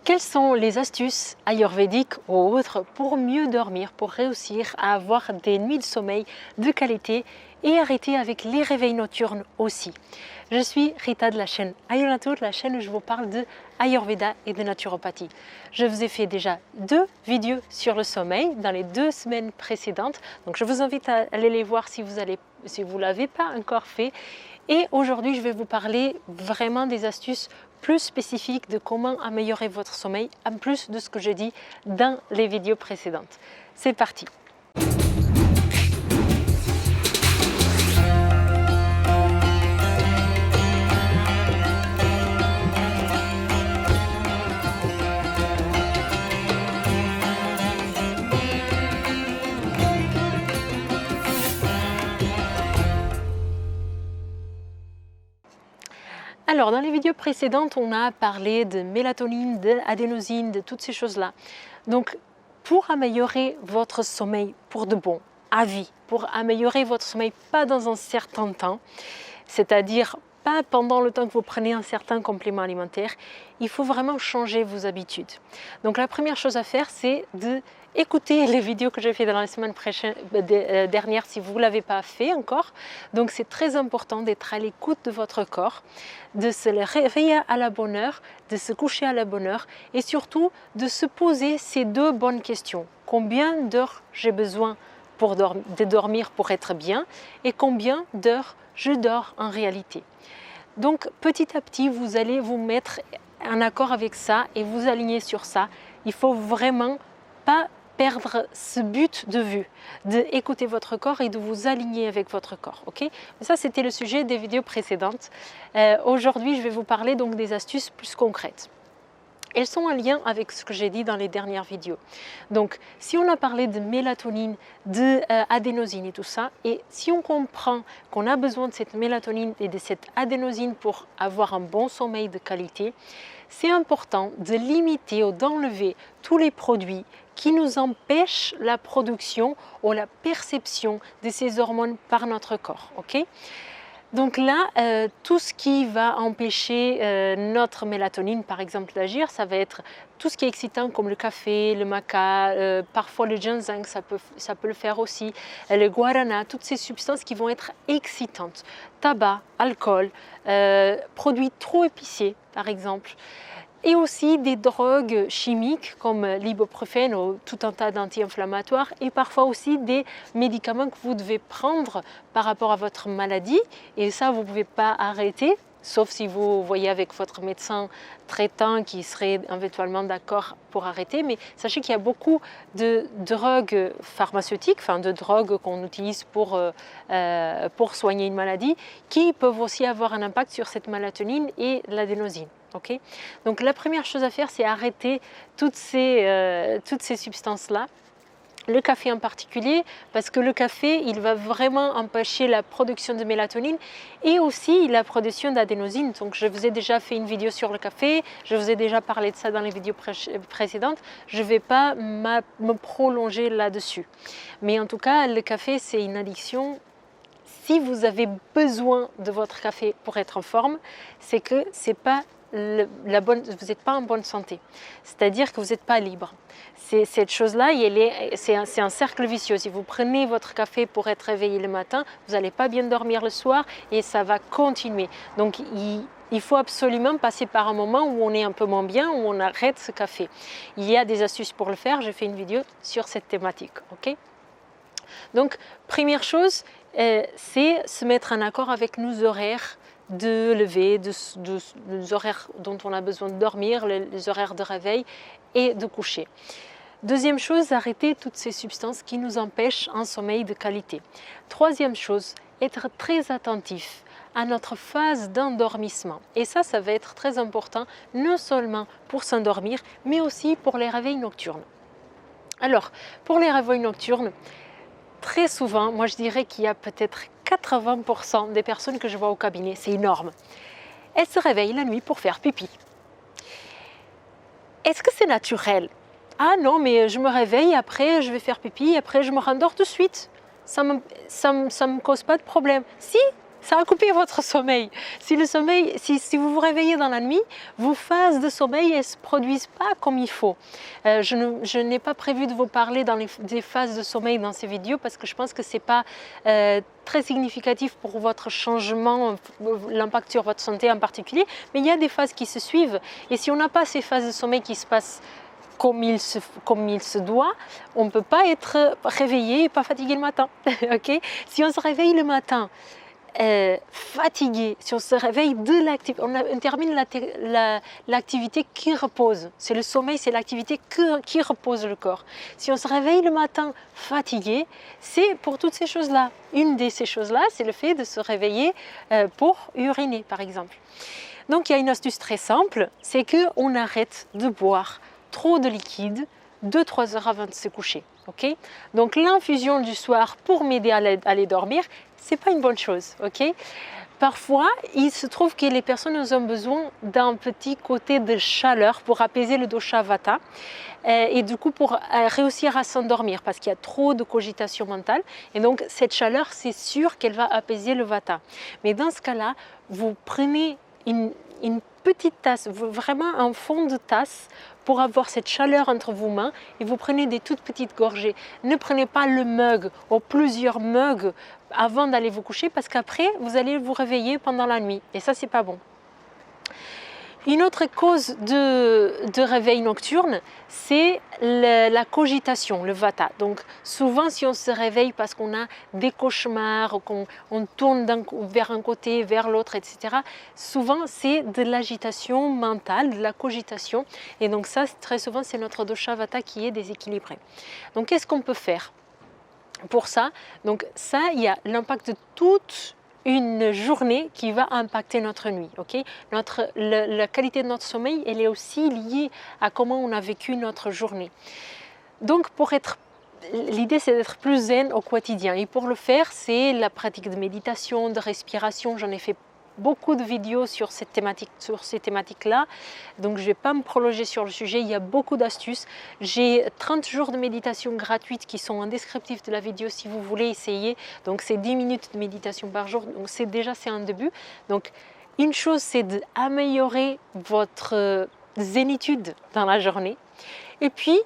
Quelles sont les astuces ayurvédiques ou autres pour mieux dormir, pour réussir à avoir des nuits de sommeil de qualité et arrêter avec les réveils nocturnes aussi? Je suis Rita de la chaîne Ayurnatur, la chaîne où je vous parle de Ayurveda et de naturopathie. Je vous ai fait déjà 2 vidéos sur le sommeil dans les 2 semaines précédentes. Donc je vous invite à aller les voir si vous ne l'avez pas encore fait. Et aujourd'hui, je vais vous parler vraiment des astuces plus spécifiques de comment améliorer votre sommeil, en plus de ce que je dis dans les vidéos précédentes. C'est parti! Alors, dans les vidéos précédentes, on a parlé de mélatonine, d'adénosine, de toutes ces choses-là. Donc, pour améliorer votre sommeil pour de bon, à vie, pour améliorer votre sommeil pas dans un certain temps, c'est-à-dire pas pendant le temps que vous prenez un certain complément alimentaire, il faut vraiment changer vos habitudes. Donc, la première chose à faire, c'est d'écouter les vidéos que j'ai fait dans la semaine dernière si vous ne l'avez pas fait encore. Donc, c'est très important d'être à l'écoute de votre corps, de se réveiller à la bonne heure, de se coucher à la bonne heure et surtout de se poser ces 2 bonnes questions. Combien d'heures j'ai besoin de dormir pour être bien et combien d'heures je dors en réalité. Donc petit à petit, vous allez vous mettre en accord avec ça et vous aligner sur ça. Il faut vraiment pas perdre ce but de vue, d'écouter votre corps et de vous aligner avec votre corps. Ok? Ça, c'était le sujet des vidéos précédentes. Aujourd'hui, je vais vous parler donc des astuces plus concrètes. Elles sont en lien avec ce que j'ai dit dans les dernières vidéos. Donc, si on a parlé de mélatonine, d'adénosine et tout ça, et si on comprend qu'on a besoin de cette mélatonine et de cette adénosine pour avoir un bon sommeil de qualité, c'est important de limiter ou d'enlever tous les produits qui nous empêchent la production ou la perception de ces hormones par notre corps. Ok? Donc là, tout ce qui va empêcher notre mélatonine, par exemple, d'agir, ça va être tout ce qui est excitant comme le café, le maca, parfois le ginseng, ça peut le faire aussi, le guarana, toutes ces substances qui vont être excitantes. Tabac, alcool, produits trop épicés, par exemple. Et aussi des drogues chimiques comme l'ibuprofène ou tout un tas d'anti-inflammatoires et parfois aussi des médicaments que vous devez prendre par rapport à votre maladie et ça vous ne pouvez pas arrêter sauf si vous voyez avec votre médecin traitant qui serait éventuellement d'accord pour arrêter. Mais sachez qu'il y a beaucoup de drogues pharmaceutiques, enfin de drogues qu'on utilise pour soigner une maladie qui peuvent aussi avoir un impact sur cette mélatonine et l'adénosine. Okay? Donc la première chose à faire, c'est arrêter toutes ces substances-là. Le café en particulier, parce que le café, il va vraiment empêcher la production de mélatonine et aussi la production d'adénosine. Donc je vous ai déjà fait une vidéo sur le café, je vous ai déjà parlé de ça dans les vidéos précédentes. Je ne vais pas me prolonger là-dessus. Mais en tout cas, le café, c'est une addiction. Si vous avez besoin de votre café pour être en forme, c'est que c'est pas vous n'êtes pas en bonne santé, c'est-à-dire que vous n'êtes pas libre. Cette chose-là, c'est un cercle vicieux. Si vous prenez votre café pour être réveillé le matin, vous n'allez pas bien dormir le soir et ça va continuer. Donc, il faut absolument passer par un moment où on est un peu moins bien, où on arrête ce café. Il y a des astuces pour le faire, j'ai fait une vidéo sur cette thématique. Okay? Donc, première chose, c'est se mettre en accord avec nos horaires de lever, des horaires dont on a besoin de dormir, les horaires de réveil et de coucher. Deuxième chose, arrêter toutes ces substances qui nous empêchent un sommeil de qualité. Troisième chose, être très attentif à notre phase d'endormissement. Et ça va être très important, non seulement pour s'endormir, mais aussi pour les réveils nocturnes. Alors, pour les réveils nocturnes, très souvent, moi je dirais qu'il y a peut-être 80% des personnes que je vois au cabinet, c'est énorme. Elles se réveillent la nuit pour faire pipi. Est-ce que c'est naturel? Ah non, mais je me réveille, après je vais faire pipi, après je me rendors tout de suite. Ça me cause pas de problème. Si, ça a coupé votre sommeil. Si vous vous réveillez dans la nuit, vos phases de sommeil ne se produisent pas comme il faut. Je n'ai pas prévu de vous parler des phases de sommeil dans ces vidéos parce que je pense que ce n'est pas très significatif pour votre changement, l'impact sur votre santé en particulier, mais il y a des phases qui se suivent. Et si on n'a pas ces phases de sommeil qui se passent comme il se doit, on ne peut pas être réveillé et pas fatigué le matin. Okay? Si on se réveille le matin fatigué, si on se réveille de l'activité, on termine l'activité qui repose. C'est le sommeil, c'est l'activité qui repose le corps. Si on se réveille le matin fatigué, c'est pour toutes ces choses-là. Une de ces choses-là, c'est le fait de se réveiller pour uriner, par exemple. Donc, il y a une astuce très simple, c'est qu'on arrête de boire trop de liquide 2-3 heures avant de se coucher. Okay? Donc l'infusion du soir pour m'aider à aller dormir, c'est pas une bonne chose. Okay? Parfois, il se trouve que les personnes ont besoin d'un petit côté de chaleur pour apaiser le dosha vata et du coup pour réussir à s'endormir parce qu'il y a trop de cogitation mentale et donc cette chaleur, c'est sûr qu'elle va apaiser le vata. Mais dans ce cas-là, vous prenez une petite tasse, vraiment un fond de tasse pour avoir cette chaleur entre vos mains et vous prenez des toutes petites gorgées. Ne prenez pas le mug ou plusieurs mugs avant d'aller vous coucher parce qu'après vous allez vous réveiller pendant la nuit et ça c'est pas bon. Une autre cause de réveil nocturne, c'est la cogitation, le vata. Donc souvent si on se réveille parce qu'on a des cauchemars, qu'on tourne vers un côté, vers l'autre, etc. Souvent c'est de l'agitation mentale, de la cogitation. Et donc ça, très souvent, c'est notre dosha vata qui est déséquilibré. Donc qu'est-ce qu'on peut faire pour ça? Donc ça, il y a l'impact de toute une journée qui va impacter notre nuit. Okay? La qualité de notre sommeil, elle est aussi liée à comment on a vécu notre journée. Donc l'idée c'est d'être plus zen au quotidien et pour le faire, c'est la pratique de méditation, de respiration. J'en ai fait beaucoup de vidéos sur ces thématiques-là, donc je ne vais pas me prolonger sur le sujet, il y a beaucoup d'astuces. J'ai 30 jours de méditation gratuite qui sont en descriptif de la vidéo si vous voulez essayer, donc c'est 10 minutes de méditation par jour, donc c'est un début. Donc une chose c'est d'améliorer votre zénitude dans la journée et puis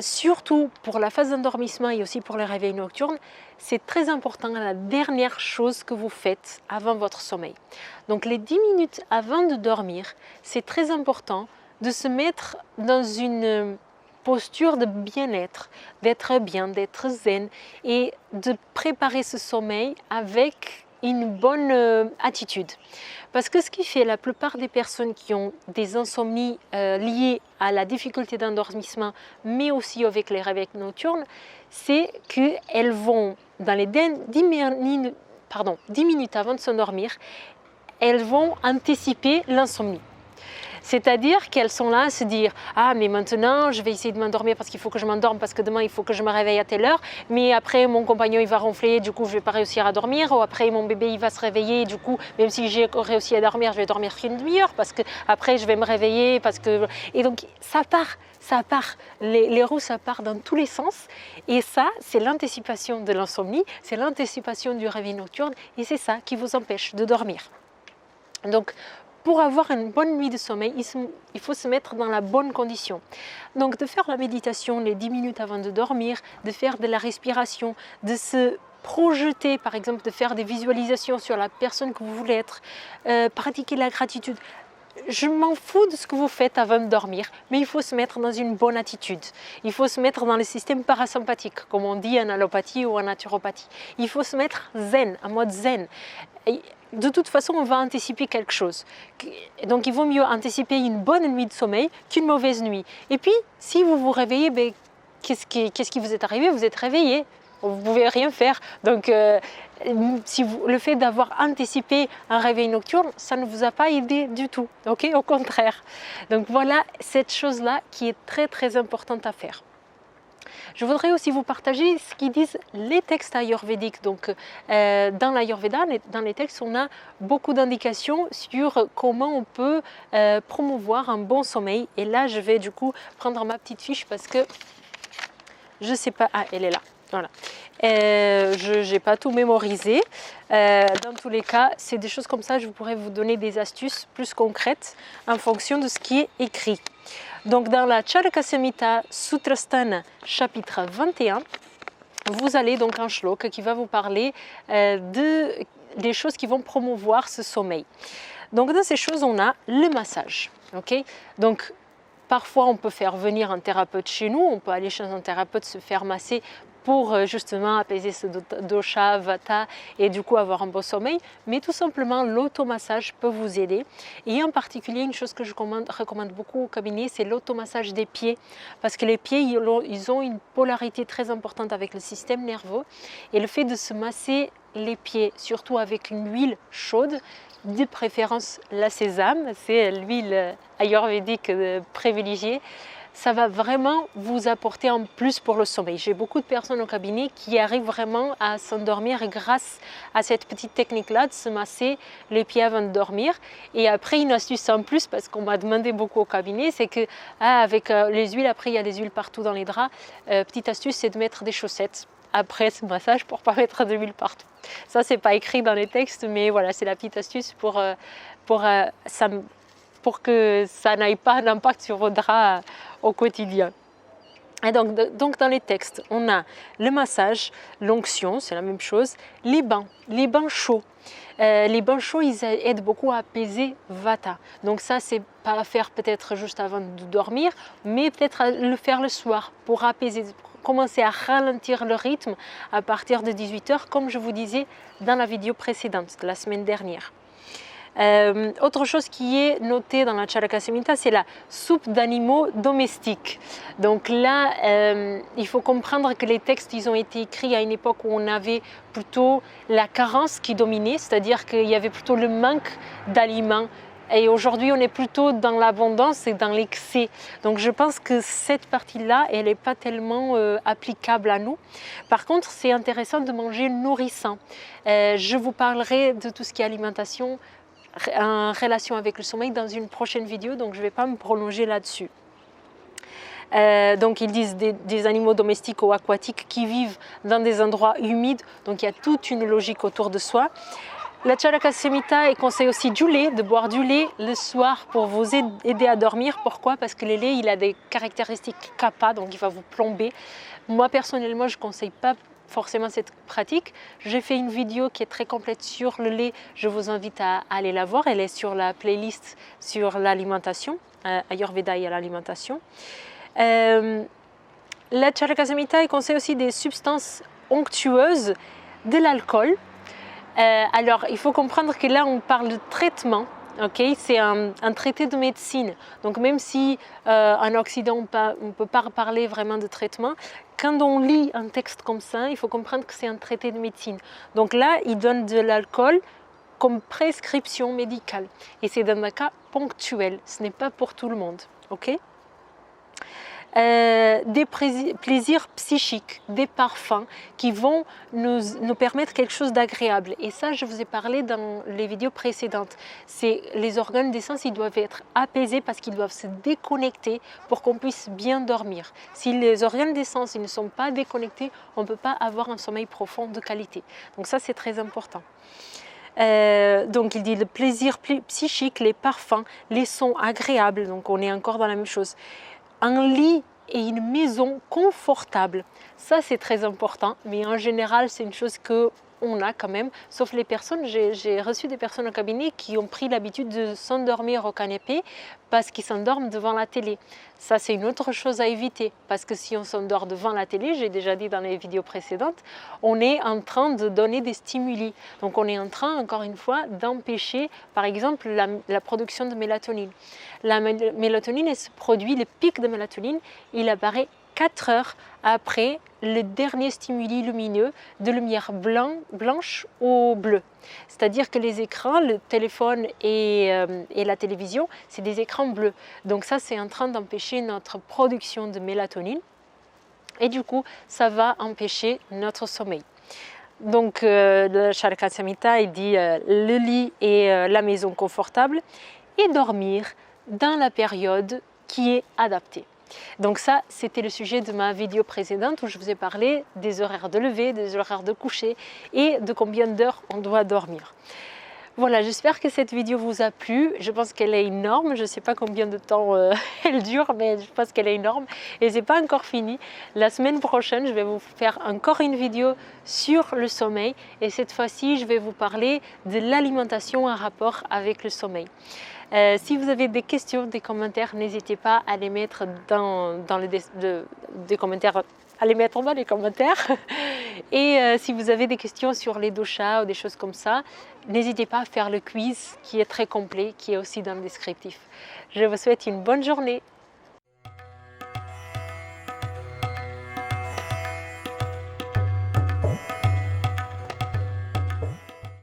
surtout pour la phase d'endormissement et aussi pour les réveils nocturnes, c'est très important la dernière chose que vous faites avant votre sommeil. Donc les 10 minutes avant de dormir, c'est très important de se mettre dans une posture de bien-être, d'être bien, d'être zen et de préparer ce sommeil avec une bonne attitude. Parce que ce qui fait la plupart des personnes qui ont des insomnies liées à la difficulté d'endormissement, mais aussi avec les réveils nocturnes, c'est qu'elles vont, dans les 10 minutes avant de s'endormir, elles vont anticiper l'insomnie. C'est-à-dire qu'elles sont là à se dire « Ah, mais maintenant, je vais essayer de m'endormir parce qu'il faut que je m'endorme, parce que demain, il faut que je me réveille à telle heure. Mais après, mon compagnon, il va ronfler, du coup, je ne vais pas réussir à dormir. Ou après, mon bébé, il va se réveiller, du coup, même si j'ai réussi à dormir, je vais dormir qu'une demi-heure parce que après, je vais me réveiller. Parce que... » Et donc, ça part. Les roues, ça part dans tous les sens. Et ça, c'est l'anticipation de l'insomnie, c'est l'anticipation du réveil nocturne. Et c'est ça qui vous empêche de dormir. Donc, pour avoir une bonne nuit de sommeil, il faut se mettre dans la bonne condition. Donc de faire la méditation les 10 minutes avant de dormir, de faire de la respiration, de se projeter, par exemple, de faire des visualisations sur la personne que vous voulez être, pratiquer la gratitude. Je m'en fous de ce que vous faites avant de dormir, mais il faut se mettre dans une bonne attitude. Il faut se mettre dans le système parasympathique, comme on dit en allopathie ou en naturopathie. Il faut se mettre zen, en mode zen. Et de toute façon, on va anticiper quelque chose. Donc, il vaut mieux anticiper une bonne nuit de sommeil qu'une mauvaise nuit. Et puis, si vous vous réveillez, qu'est-ce qui vous est arrivé? Vous êtes réveillé. Vous ne pouvez rien faire. Donc, le fait d'avoir anticipé un réveil nocturne, ça ne vous a pas aidé du tout. Okay? Au contraire. Donc, voilà cette chose-là qui est très, très importante à faire. Je voudrais aussi vous partager ce qu'ils disent les textes ayurvédiques. Donc, dans l'Ayurveda, dans les textes, on a beaucoup d'indications sur comment on peut promouvoir un bon sommeil. Et là, je vais du coup prendre ma petite fiche parce que je ne sais pas. Ah, elle est là. Voilà. Je n'ai pas tout mémorisé. Dans tous les cas, c'est des choses comme ça, je pourrais vous donner des astuces plus concrètes en fonction de ce qui est écrit. Donc dans la Charaka Samhita Sutrasthana chapitre 21, vous allez donc un shlok qui va vous parler des choses qui vont promouvoir ce sommeil. Donc dans ces choses, on a le massage. Okay, donc parfois on peut faire venir un thérapeute chez nous, on peut aller chez un thérapeute se faire masser pour justement apaiser ce dosha, vata et du coup avoir un beau sommeil. Mais tout simplement, l'automassage peut vous aider. Et en particulier, une chose que je recommande beaucoup au cabinet, c'est l'automassage des pieds. Parce que les pieds, ils ont une polarité très importante avec le système nerveux. Et le fait de se masser les pieds, surtout avec une huile chaude, de préférence la sésame, c'est l'huile ayurvédique privilégiée, ça va vraiment vous apporter en plus pour le sommeil. J'ai beaucoup de personnes au cabinet qui arrivent vraiment à s'endormir grâce à cette petite technique-là de se masser les pieds avant de dormir. Et après, une astuce en plus, parce qu'on m'a demandé beaucoup au cabinet, c'est que avec les huiles, après il y a des huiles partout dans les draps, petite astuce, c'est de mettre des chaussettes après ce massage pour ne pas mettre de l'huile partout. Ça, c'est pas écrit dans les textes, mais voilà, c'est la petite astuce pour que ça n'aille pas d'impact sur vos draps au quotidien. Et donc dans les textes, on a le massage, l'onction, c'est la même chose, les bains chauds. Les bains chauds, ils aident beaucoup à apaiser Vata. Donc ça, c'est pas à faire peut-être juste avant de dormir, mais peut-être à le faire le soir pour apaiser, pour commencer à ralentir le rythme à partir de 18h, comme je vous disais dans la vidéo précédente de la semaine dernière. Autre chose qui est notée dans la Charaka Samhita, c'est la soupe d'animaux domestiques. Donc là, il faut comprendre que les textes, ils ont été écrits à une époque où on avait plutôt la carence qui dominait, c'est-à-dire qu'il y avait plutôt le manque d'aliments. Et aujourd'hui, on est plutôt dans l'abondance et dans l'excès. Donc je pense que cette partie-là, elle n'est pas tellement applicable à nous. Par contre, c'est intéressant de manger nourrissant. Je vous parlerai de tout ce qui est alimentation en relation avec le sommeil dans une prochaine vidéo, donc je ne vais pas me prolonger là-dessus. Donc ils disent des animaux domestiques ou aquatiques qui vivent dans des endroits humides, donc il y a toute une logique autour de soi. La Charaka Samhita conseille aussi du lait, de boire du lait le soir pour vous aider à dormir. Pourquoi? Parce que le lait, il a des caractéristiques kapha, donc il va vous plomber. Moi personnellement, je ne conseille pas forcément cette pratique. J'ai fait une vidéo qui est très complète sur le lait, je vous invite à aller la voir, elle est sur la playlist sur l'alimentation, Ayurveda et l'alimentation. La Charaka Samhita conseille aussi des substances onctueuses, de l'alcool. Alors il faut comprendre que là on parle de traitement. Okay, c'est un traité de médecine. Donc même si en Occident on ne peut pas parler vraiment de traitement, quand on lit un texte comme ça, il faut comprendre que c'est un traité de médecine. Donc là, il donne de l'alcool comme prescription médicale. Et c'est dans un cas ponctuel, ce n'est pas pour tout le monde. Okay, des plaisirs psychiques, des parfums qui vont nous permettre quelque chose d'agréable. Et ça, je vous ai parlé dans les vidéos précédentes. C'est les organes des sens, ils doivent être apaisés parce qu'ils doivent se déconnecter pour qu'on puisse bien dormir. Si les organes des sens ils ne sont pas déconnectés, on ne peut pas avoir un sommeil profond de qualité. Donc ça, c'est très important. Donc il dit le plaisir psychique, les parfums, les sons agréables. Donc on est encore dans la même chose. Un lit et une maison confortable, ça c'est très important, mais en général c'est une chose qu'on a quand même, sauf les personnes, j'ai reçu des personnes au cabinet qui ont pris l'habitude de s'endormir au canapé parce qu'ils s'endorment devant la télé. Ça c'est une autre chose à éviter, parce que si on s'endort devant la télé, j'ai déjà dit dans les vidéos précédentes, on est en train de donner des stimuli. Donc on est en train, encore une fois, d'empêcher par exemple la production de mélatonine. La mélatonine, elle se produit, le pic de mélatonine, il apparaît 4 heures après le dernier stimuli lumineux de lumière blanche au bleu. C'est-à-dire que les écrans, le téléphone et la télévision, c'est des écrans bleus. Donc ça, c'est en train d'empêcher notre production de mélatonine. Et du coup, ça va empêcher notre sommeil. Donc, le Charaka Samhita, il dit le lit et la maison confortable et dormir dans la période qui est adaptée. Donc ça, c'était le sujet de ma vidéo précédente où je vous ai parlé des horaires de lever, des horaires de coucher et de combien d'heures on doit dormir. Voilà, j'espère que cette vidéo vous a plu. Je pense qu'elle est énorme. Je ne sais pas combien de temps elle dure, mais je pense qu'elle est énorme. Et ce n'est pas encore fini. La semaine prochaine, je vais vous faire encore une vidéo sur le sommeil. Et cette fois-ci, je vais vous parler de l'alimentation en rapport avec le sommeil. Si vous avez des questions, des commentaires, n'hésitez pas à les mettre dans les commentaires. À les mettre dans les commentaires. Et si vous avez des questions sur les doshas ou des choses comme ça, n'hésitez pas à faire le quiz qui est très complet, qui est aussi dans le descriptif. Je vous souhaite une bonne journée.